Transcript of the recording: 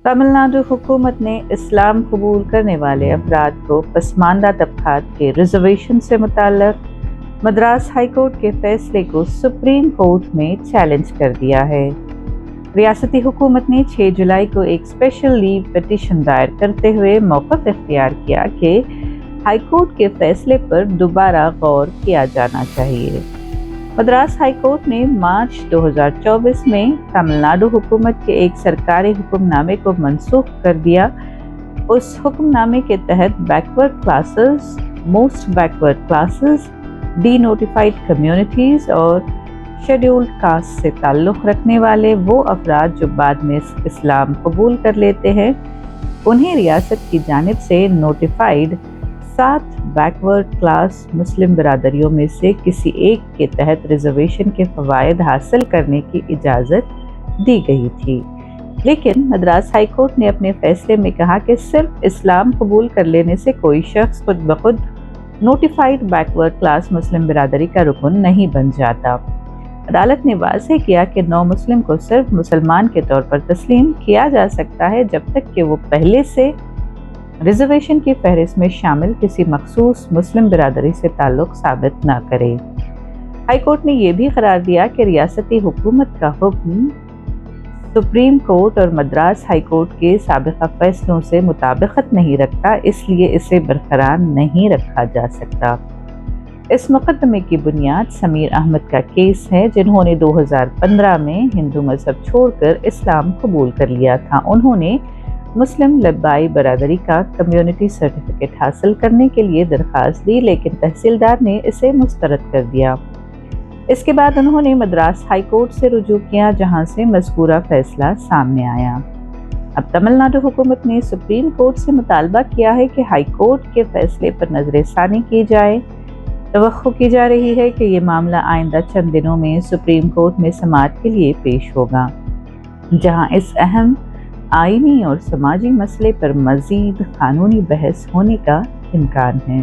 तमिल नाडु हुकूमत ने इस्लाम कबूल करने वाले अफराद को पसमानदा तबकात के रिजर्वेशन से मुताल्लिक मद्रास हाई कोर्ट के फैसले को सुप्रीम कोर्ट में चैलेंज कर दिया है। रियासती हुकूमत ने 6 जुलाई को एक स्पेशल लीव पिटीशन दायर करते हुए मौक़िफ़ इख्तियार किया कि हाई कोर्ट के फैसले पर दोबारा गौर किया जाना चाहिए। मद्रास हाई कोर्ट ने मार्च 2024 में तमिलनाडु हुकूमत के एक सरकारी हुक्मनामे को मनसूख कर दिया। उस हुक्मनामे के तहत backward classes, most backward classes, D notified communities और शेड्यूल्ड कास्ट से ताल्लुक़ रखने वाले वो अफराद जो बाद में इस्लाम कबूल कर लेते हैं, उन्हें रियासत की जानिब से नोटिफाइड 7 बैकवर्ड क्लास मुस्लिम बिरादरियों में से किसी एक के तहत रिजर्वेशन के फ़वायद हासिल करने की इजाज़त दी गई थी। लेकिन मद्रास हाई कोर्ट ने अपने फैसले में कहा कि सिर्फ इस्लाम कबूल कर लेने से कोई शख्स खुद ब खुद नोटिफाइड बैकवर्ड क्लास मुस्लिम बिरादरी का रुकन नहीं बन जाता। अदालत ने वाज़ेह किया कि नौ मुस्लिम को सिर्फ मुसलमान के तौर पर तस्लीम किया जा सकता है जब तक कि वो पहले से रिजर्वेशन की फहरिस्त में शामिल किसी मखसूस मुस्लिम बिरादरी से ताल्लुक़ साबित न करे। हाई कोर्ट ने यह भी करार दिया कि रियासती हुकूमत का हुक्म सुप्रीम कोर्ट और मद्रास हाई कोर्ट के साबिक़ा फैसलों से मुताबिकत नहीं रखता, इसलिए इसे बरकरार नहीं रखा जा सकता। इस मुकदमे की बुनियाद समीर अहमद का केस है, जिन्होंने 2015 में हिंदू मजहब छोड़कर इस्लाम कबूल कर लिया था। उन्होंने मुस्लिम लब्बाई बरादरी का कम्युनिटी सर्टिफिकेट हासिल करने के लिए दरख्वास्त दी, लेकिन तहसीलदार ने इसे मुस्तरद कर दिया। इसके बाद उन्होंने मद्रास हाई कोर्ट से रुजू किया, जहां से मज़कूरा फैसला सामने आया। अब तमिलनाडु हुकूमत ने सुप्रीम कोर्ट से मुतालबा किया है कि हाई कोर्ट के फैसले पर नज़रसानी की जाए। तवक्को की जा रही है कि ये मामला आइंदा चंद दिनों में सुप्रीम कोर्ट में समाअत के लिए पेश होगा, जहां इस अहम आईनी और समाजी मसले पर मज़ीद कानूनी बहस होने का इम्कान है।